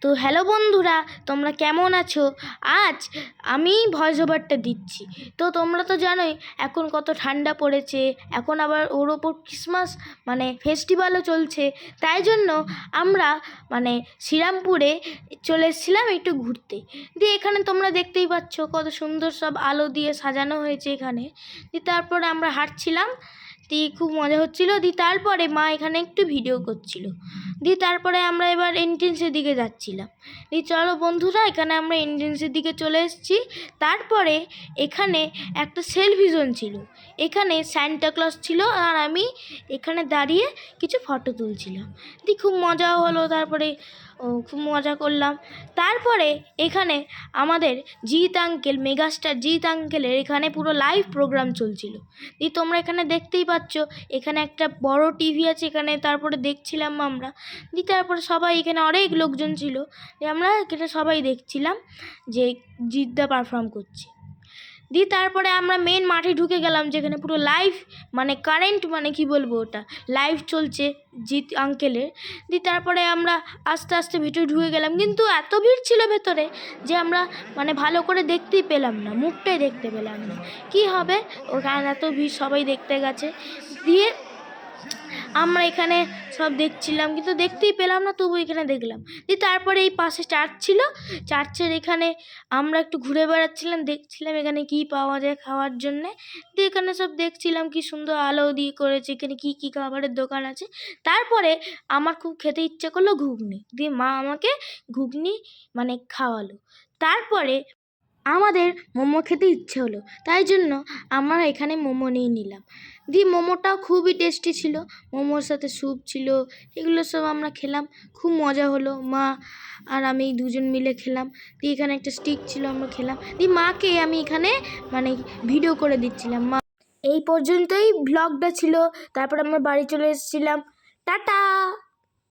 তো হ্যালো বন্ধুরা, তোমরা কেমন আছো? আজ আমি ভয়েস ওভারটা দিচ্ছি। তো তোমরা তো জানোই এখন কত ঠান্ডা পড়েছে, এখন আবার ওর ওপর ক্রিসমাস ফেস্টিভ্যালও চলছে। তাই জন্য আমরা শ্রীরামপুরে চলে এসেছিলাম একটু ঘুরতে। দিয়ে এখানে তোমরা দেখতেই পাচ্ছ কত সুন্দর সব আলো দিয়ে সাজানো হয়েছে এখানে। দিয়ে তারপরে আমরা হাঁটছিলাম, দিয়ে খুব মজা হচ্ছিলো। দিয়ে তারপরে মা এখানে একটু ভিডিও করছিল। দিয়ে তারপরে আমরা এবার এন্ট্রেন্সের দিকে যাচ্ছিলাম। দিয়ে চলো বন্ধুরা, এখানে আমরা এন্ট্রেন্সের দিকে চলে এসেছি। তারপরে এখানে একটা সেলফি জোন ছিল, এখানে সান্টা ক্লজ ছিল আর আমি এখানে দাঁড়িয়ে কিছু ফটো তুলছিলাম। দিয়ে খুব মজাও হলো, তারপরে খুব মজা করলাম। তারপরে এখানে আমাদের জিৎ আঙ্কেল, মেগাস্টার জিৎ আঙ্কেলের এখানে পুরো লাইভ প্রোগ্রাম চলছিল। দিয়ে তোমরা এখানে দেখতেই পাচ্ছ, এখানে একটা বড় টিভি আছে এখানে। তারপরে দেখছিলাম আমরা। দিয়ে তারপরে সবাই এখানে অনেক লোকজন ছিল, আমরা এখানে সবাই দেখছিলাম যে জিৎদা পারফর্ম করছে। দিয়ে তারপরে আমরা মেন মাঠে ঢুকে গেলাম, যেখানে পুরো লাইভ কারেন্ট কি বলবো, ওটা লাইভ চলছে জিৎ আঙ্কেলের। দিয়ে তারপরে আমরা আস্তে আস্তে ভিতরে ঢুকে গেলাম, কিন্তু এত ভিড় ছিল ভেতরে যে আমরা ভালো করে দেখতেই পেলাম না, মুখটাই দেখতে পেলাম না। কি হবে ওখানে এত ভিড়, সবাই দেখতে গেছে। দিয়ে আমরা এখানে সব দেখছিলাম কিন্তু দেখতেই পেলাম না, তবু এখানে দেখলাম। দিয়ে তারপরে এই পাশে চার্চ ছিল, চার্চের এখানে আমরা একটু ঘুরে বেড়াচ্ছিলাম, দেখছিলাম এখানে কি পাওয়া যায় খাওয়ার জন্যে। দিয়ে এখানে সব দেখছিলাম কি সুন্দর আলো দিয়ে করেছে, এখানে কি কি খাবারের দোকান আছে। তারপরে আমার খুব খেতে ইচ্ছে করলো ঘুগনি, দিয়ে মা আমাকে ঘুগনি খাওয়ালো। তারপরে আমাদের মোমো খেতে ইচ্ছে হলো, তাই জন্য আমরা এখানে মোমো নিয়ে নিলাম। দিয়ে মোমোটাও খুবই টেস্টি ছিল, মোমোর সাথে স্যুপ ছিল, এগুলো সব আমরা খেলাম, খুব মজা হলো। মা আর আমি দুজন মিলে খেলাম। দিয়ে এখানে একটা স্টিক ছিল, আমরা খেলাম। দিয়ে মাকে আমি এখানে ভিডিও করে দিচ্ছিলাম। মা এই পর্যন্তই ব্লগটা ছিল, তারপর আমরা বাড়ি চলে এসেছিলাম। টাটা।